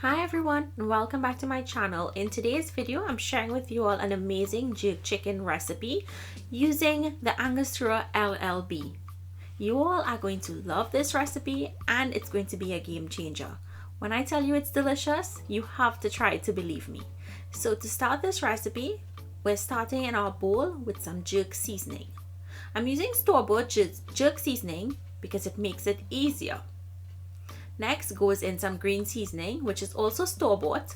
Hi everyone and welcome back to my channel. In today's video I'm sharing with you all an amazing jerk chicken recipe using the Angostura LLB. You all are going to love this recipe and it's going to be a game changer. When I tell you it's delicious, you have to try it to believe me. So to start this recipe, we're starting in our bowl with some jerk seasoning. I'm using store-bought jerk seasoning because it makes it easier. Next goes in some green seasoning, which is also store-bought,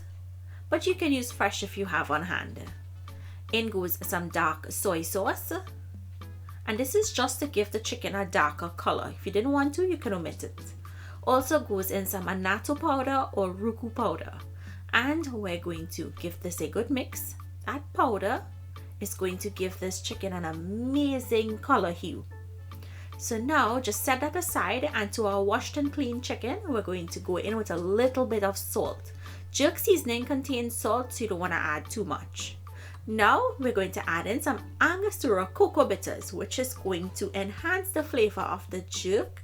but you can use fresh if you have on hand. In goes some dark soy sauce, and this is just to give the chicken a darker color. If you didn't want to, you can omit it. Also goes in some annatto powder or roucou powder, and we're going to give this a good mix. That powder is going to give this chicken an amazing color hue. So now just set that aside, and to our washed and clean chicken we're going to go in with a little bit of salt. Jerk seasoning contains salt, so you don't want to add too much. Now we're going to add in some Angostura cocoa bitters, which is going to enhance the flavor of the jerk,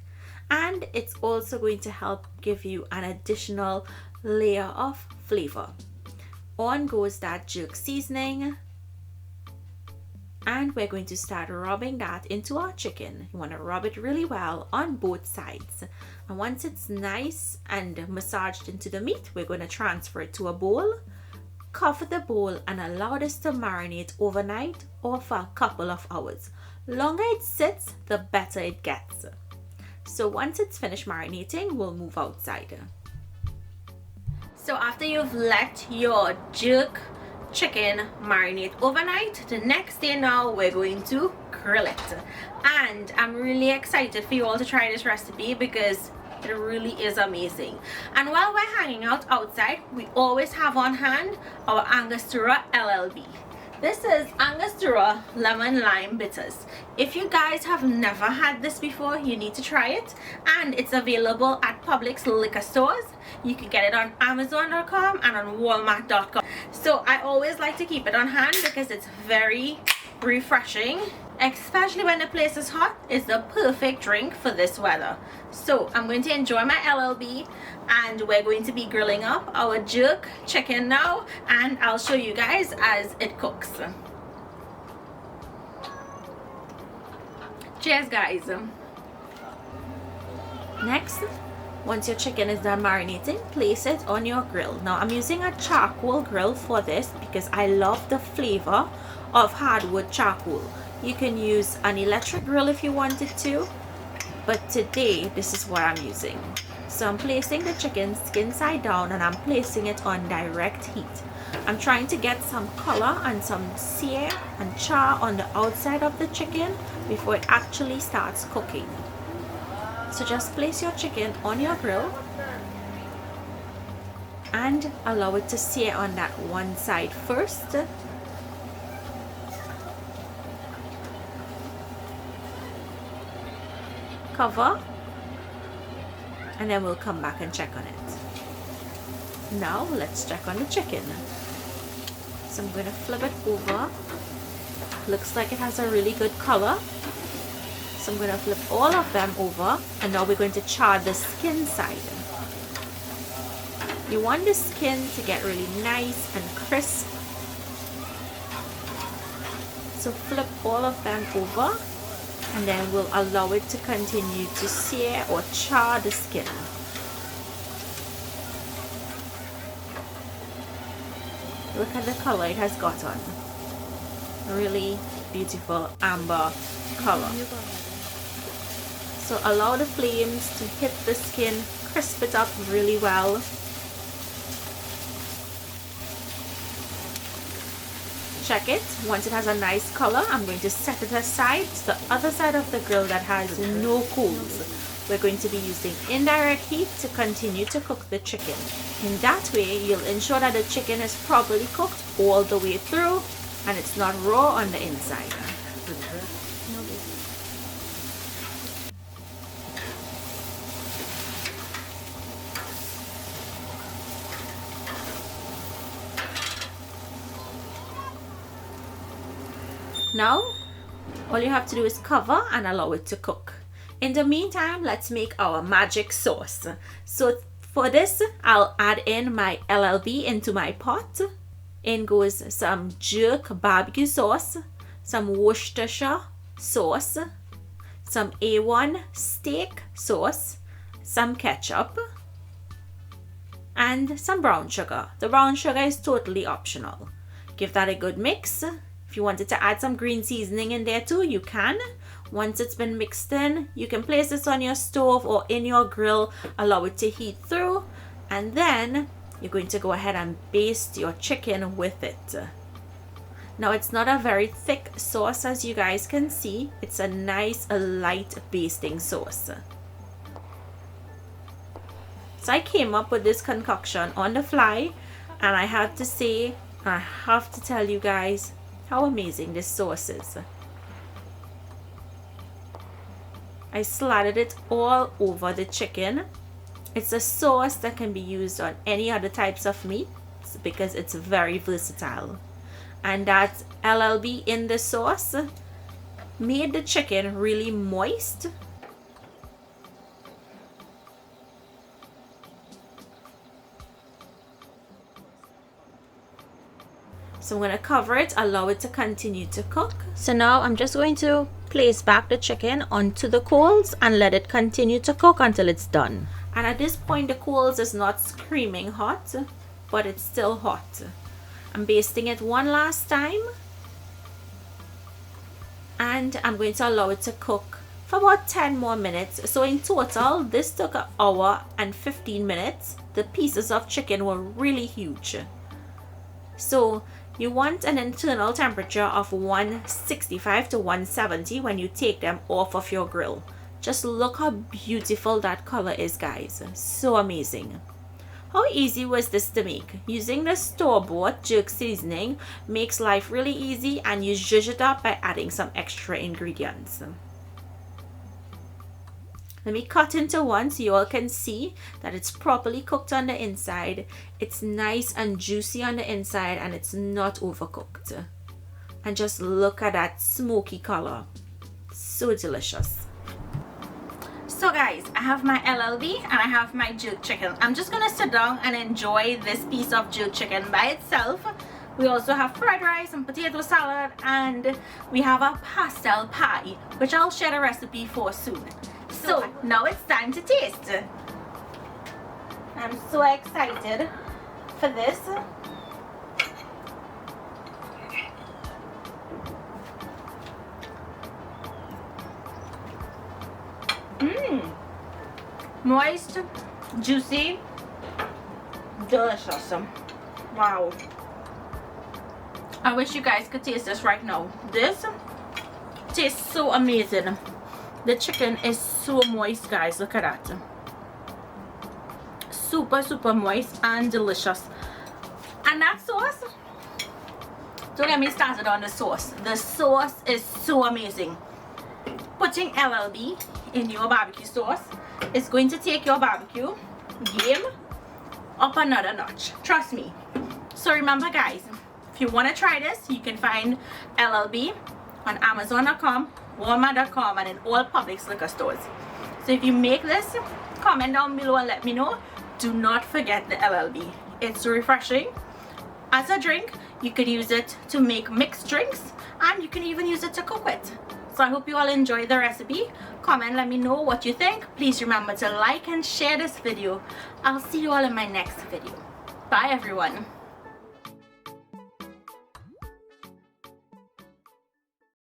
and it's also going to help give you an additional layer of flavor. On goes that jerk seasoning, and we're going to start rubbing that into our chicken. You want to rub it really well on both sides, and once it's nice and massaged into the meat, we're going to transfer it to a bowl, cover the bowl, and allow this to marinate overnight or for a couple of hours. The longer it sits, the better it gets. So once it's finished marinating, we'll move outside. So after you've let your jerk chicken marinate overnight, the next day now we're going to grill it, and I'm really excited for you all to try this recipe because it really is amazing. And while we're hanging out outside, we always have on hand our Angostura LLB. This is Angostura lemon lime bitters. If you guys have never had this before, you need to try it, and it's available at Publix liquor stores. You can get it on Amazon.com and on Walmart.com. So I always like to keep it on hand because it's very refreshing, especially when the place is hot. It's the perfect drink for this weather. So I'm going to enjoy my LLB, and we're going to be grilling up our jerk chicken now, and I'll show you guys as it cooks. Cheers guys. Next, once your chicken is done marinating, place it on your grill. Now I'm using a charcoal grill for this because I love the flavor of hardwood charcoal. You can use an electric grill if you wanted to, but today this is what I'm using. So I'm placing the chicken skin side down, and I'm placing it on direct heat. I'm trying to get some color and some sear and char on the outside of the chicken before it actually starts cooking. So just place your chicken on your grill and allow it to sear on that one side first. Cover, and then we'll come back and check on it. Now let's check on the chicken. So I'm going to flip it over. Looks like it has a really good color. So I'm going to flip all of them over, and now we're going to char the skin side. You want the skin to get really nice and crisp. So flip all of them over, and then we'll allow it to continue to sear or char the skin. Look at the color it has got on. Really beautiful amber color. So allow the flames to hit the skin, crisp it up really well. Check it. Once it has a nice color, I'm going to set it aside to the other side of the grill that has no coals. We're going to be using indirect heat to continue to cook the chicken. In that way, you'll ensure that the chicken is properly cooked all the way through and it's not raw on the inside. Now, all you have to do is cover and allow it to cook. In the meantime, let's make our magic sauce. So For this, I'll add in my LLB into my pot. In goes some jerk barbecue sauce, some Worcestershire sauce, some A1 steak sauce, some ketchup, and some brown sugar. The brown sugar is totally optional. Give that a good mix. If you wanted to add some green seasoning in there too, you can. Once it's been mixed in, you can place this on your stove or in your grill, allow it to heat through, and then you're going to go ahead and baste your chicken with it. Now it's not a very thick sauce, as you guys can see. It's a nice light basting sauce. So I came up with this concoction on the fly, and I have to say, I have to tell you guys how amazing this sauce is. I slathered it all over the chicken. It's a sauce that can be used on any other types of meat because it's very versatile. And that LLB in the sauce made the chicken really moist. So I'm going to cover it, allow it to continue to cook. So now I'm just going to place back the chicken onto the coals and let it continue to cook until it's done. And at this point the coals is not screaming hot, but it's still hot. I'm basting it one last time, and I'm going to allow it to cook for about 10 more minutes. So in total this took an hour and 15 minutes. The pieces of chicken were really huge. So you want an internal temperature of 165 to 170 when you take them off of your grill. Just look how beautiful that color is, guys. So amazing. How easy was this to make? Using the store-bought jerk seasoning makes life really easy, and you zhuzh it up by adding some extra ingredients. Let me cut into one so you all can see that it's properly cooked on the inside. It's nice and juicy on the inside, and it's not overcooked. And just look at that smoky color. So delicious. So guys, I have my LLB and I have my jerk chicken. I'm just gonna sit down and enjoy this piece of jerk chicken by itself. We also have fried rice and potato salad, and we have a pastel pie, which I'll share the recipe for soon. So now it's time to taste. I'm so excited for this. Moist, juicy, delicious. Wow. I wish you guys could taste this right now. This tastes so amazing. The chicken is so moist, guys. Look at that. Super moist and delicious. And that sauce, don't get me started on the sauce. The sauce is so amazing. Putting LLB in your barbecue sauce is going to take your barbecue game up another notch. Trust me. So remember, guys, if you want to try this, you can find LLB on Amazon.com, Walmart.com, and in all Publix liquor stores. So if you make this, comment down below and let me know. Do not forget the LLB. It's refreshing. As a drink, you could use it to make mixed drinks, and you can even use it to cook with. So I hope you all enjoyed the recipe. Comment, let me know what you think. Please remember to like and share this video. I'll see you all in my next video. Bye everyone.